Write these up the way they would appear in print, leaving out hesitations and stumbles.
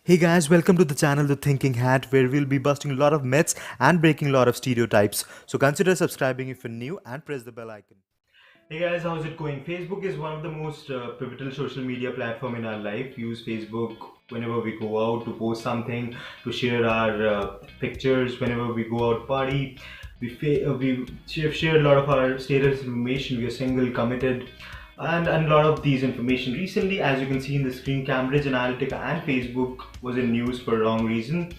Hey guys, welcome to the channel The Thinking Hat, where we'll be busting a lot of myths and breaking a lot of stereotypes. So consider subscribing if you're new and press the bell icon. Hey guys, how's it going? Facebook is one of the most pivotal social media platform in our life. We use Facebook whenever we go out to post something, to share our pictures. Whenever we go out party, we have shared a lot of our status information. We are single, committed, and a lot of these information. Recently, as you can see in the screen, Cambridge Analytica and Facebook was in news for a wrong reason.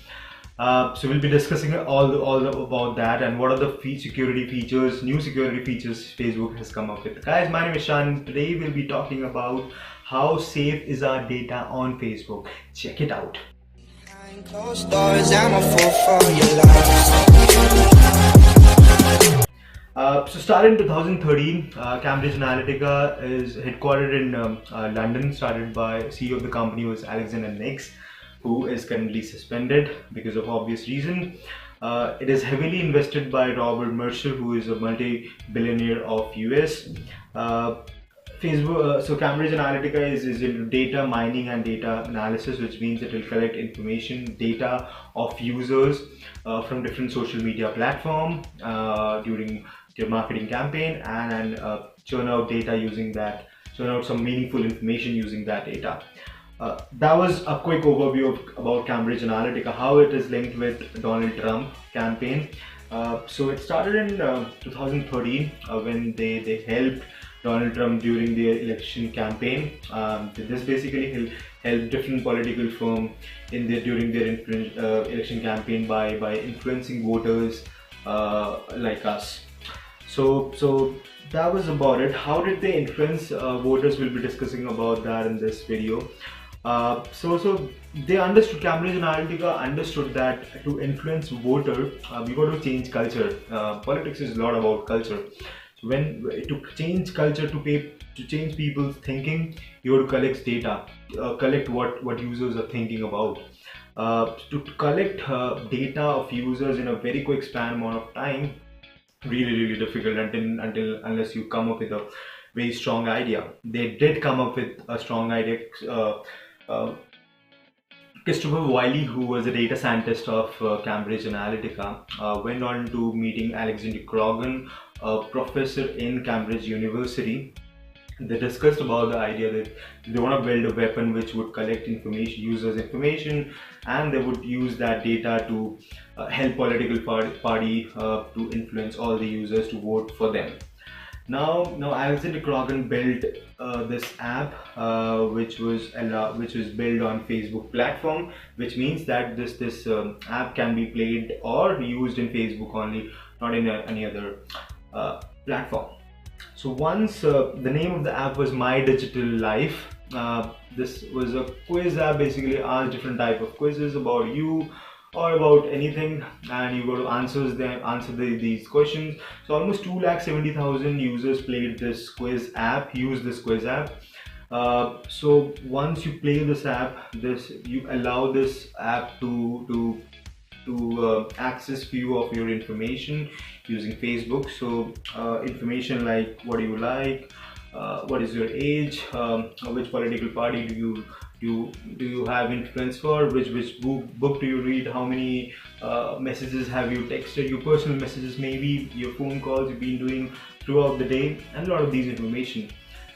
So we'll be discussing all about that and what are the security features, new security features Facebook has come up with. Guys, my name is Shan. Today we'll be talking about how safe is our data on Facebook. Check it out. Behind closed doors, I'm a fool for your lies. So started in 2013, Cambridge Analytica is headquartered in London, started by CEO of the company was Alexander Nix, who is currently suspended because of obvious reason. It is heavily invested by Robert Mercer, who is a multi-billionaire of US. So Cambridge Analytica is into data mining and data analysis, which means it will collect information, data of users from different social media platform during your marketing campaign and churn out data using that, churn out some meaningful information using that data. That was a quick overview about Cambridge Analytica, how it is linked with Donald Trump campaign. So it started in 2013 when they helped Donald Trump during the election campaign. This basically helped different political firms during their election campaign by influencing voters like us. So that was about it. How did they influence voters? We'll be discussing about that in this video. So they understood, Cambridge Analytica understood that to influence voter, we got to change culture. Politics is a lot about culture. So when to change culture, to change people's thinking, you have to collect data, collect what users are thinking about. To collect data of users in a very quick span amount of time, really difficult unless you come up with a very strong idea. They did come up with a strong idea. Uh, Christopher Wiley, who was a data scientist of Cambridge Analytica, went on to meeting Alexander Krogan, a professor in Cambridge University. They discussed about the idea that they want to build a weapon which would collect information, users' information, and they would use that data to help political party to influence all the users to vote for them. Now Alexander Krogan built this app which was built on Facebook platform, which means that this app can be played or used in Facebook only, not in any other platform. So once the name of the app was My Digital Life. This was a quiz app, basically asked different type of quizzes about you or about anything, and you got to answer these questions. So almost 270,000 users played this quiz app, used this quiz app. So once you play this app, you allow this app to access view of your information using Facebook. So information like what do you like, what is your age, which political party do you have influence for, which book do you read, how many messages have you texted, your personal messages, maybe your phone calls you've been doing throughout the day, and a lot of these information.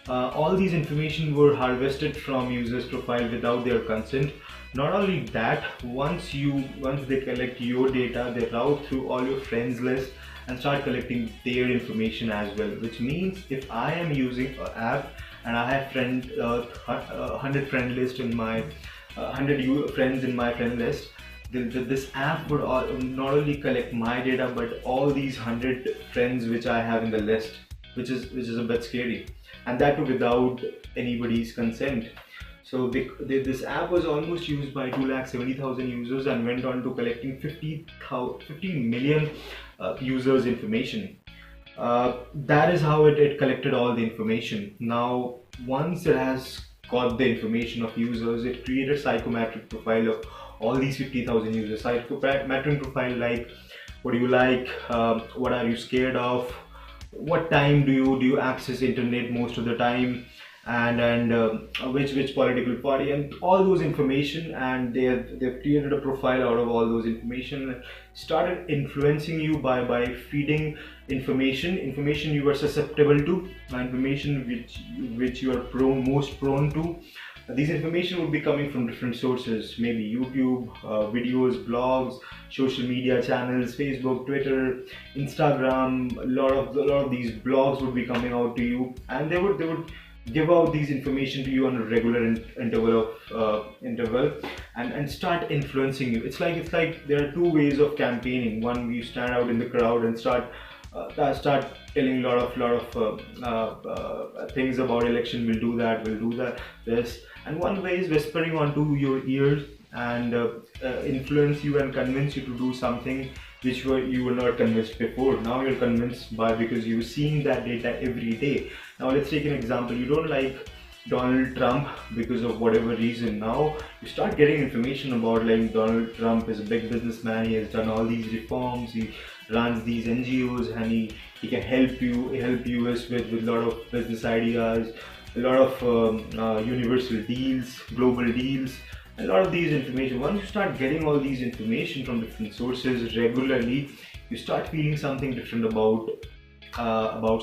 All these information were harvested from users' profile without their consent. Not only that, once they collect your data, they route through all your friends list and start collecting their information as well. Which means if I am using an app and I have 100 friend list in my 100 friends in my friend list, this app would not only collect my data but all these 100 friends which I have in the list, which is a bit scary, and that too without anybody's consent. So this app was almost used by 270,000 users and went on to collecting 50 million users' information. That is how it collected all the information. Now, once it has got the information of users, it created a psychometric profile of all these 50,000 users. Psychometric profile like what do you like, what are you scared of, what time do you access internet most of the time, and which political party, and all those information, and they've created a profile out of all those information, started influencing you by feeding information you are susceptible to, information which you are most prone to. These information would be coming from different sources, maybe YouTube, videos, blogs, social media channels, Facebook, Twitter, Instagram. A lot of these blogs would be coming out to you, and they would give out these information to you on a regular interval, and start influencing you. It's like there are two ways of campaigning. One, you stand out in the crowd and start telling a lot of things about election. We'll do that, this. And one way is whispering onto your ears and influence you and convince you to do something which you were not convinced before. Now you're convinced because you've seen that data every day. Now let's take an example. You don't like Donald Trump because of whatever reason. Now you start getting information about, like, Donald Trump is a big businessman. He has done all these reforms. He runs these NGOs, and he can help us with a lot of business ideas, a lot of universal deals, global deals. A lot of these information. Once you start getting all these information from different sources regularly, you start feeling something different about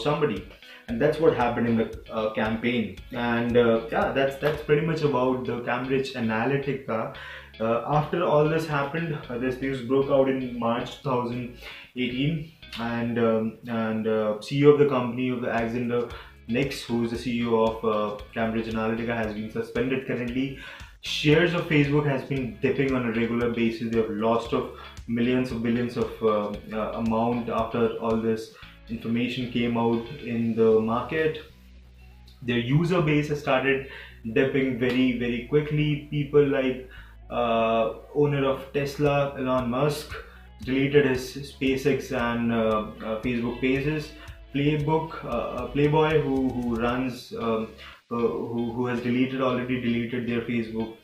somebody, and that's what happened in the campaign. And yeah, that's pretty much about the Cambridge Analytica. After all this happened, this news broke out in March 2018, and CEO of the company, of the Alexander Nix, who is the CEO of Cambridge Analytica, has been suspended currently. Shares of Facebook has been dipping on a regular basis. They have lost of millions of billions of amount after all this information came out in the market. Their user base has started dipping very, very quickly. People like owner of Tesla, Elon Musk, deleted his SpaceX and Facebook pages. Playboy, who runs who has already deleted their Facebook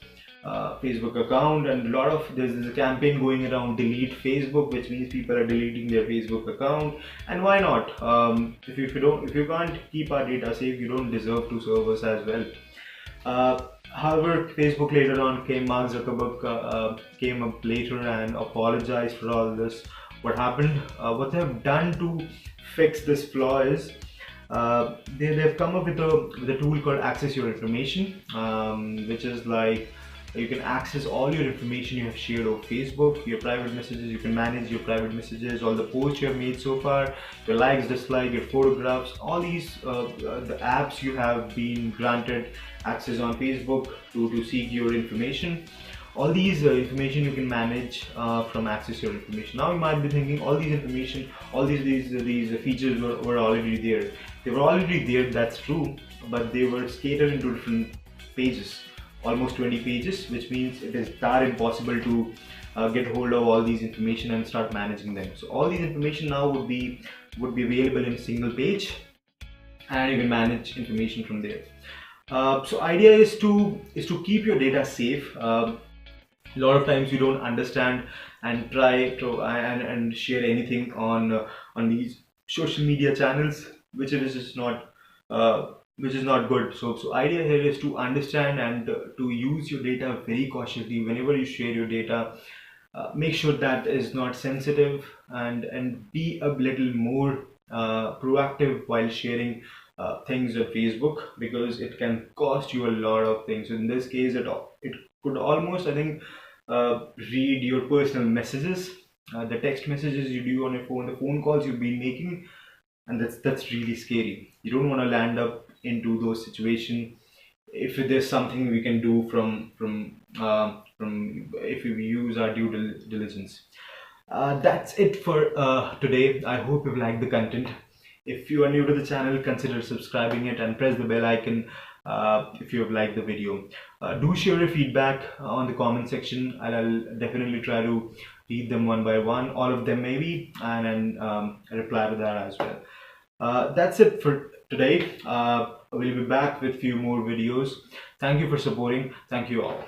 account. And there's a campaign going around, delete Facebook, which means people are deleting their Facebook account. And why not? If you can't keep our data safe, you don't deserve to serve us as well. However, Facebook later on Mark Zuckerberg came up later and apologized for all this. What happened? What they have done to fix this flaw is they've come up with a tool called Access Your Information, which is like you can access all your information you have shared over Facebook, your private messages. You can manage your private messages, all the posts you have made so far, your likes, dislikes, your photographs, all these the apps you have been granted access on Facebook to seek your information. All these information you can manage from Access Your Information. Now you might be thinking, all these information, all these features were already there. They were already there, that's true, but they were scattered into different pages, almost 20 pages, which means it is that impossible to get hold of all these information and start managing them. So all these information now would be available in a single page, and you can manage information from there. So idea is to keep your data safe. A lot of times you don't understand and try to and share anything on these social media channels, which is not good. So idea here is to understand and to use your data very cautiously. Whenever you share your data, make sure that is not sensitive, and be a little more proactive while sharing things on Facebook, because it can cost you a lot of things. So in this case, it could almost, I think, read your personal messages, the text messages you do on your phone, the phone calls you've been making, and that's really scary. You don't want to land up into those situations. If there's something we can do from if we use our due diligence. That's it for today. I hope you've liked the content. If you are new to the channel, consider subscribing it and press the bell icon if you have liked the video. Do share your feedback on the comment section. I'll definitely try to read them one by one, all of them maybe, and then reply to that as well. That's it for today. We'll be back with few more videos. Thank you for supporting. Thank you all.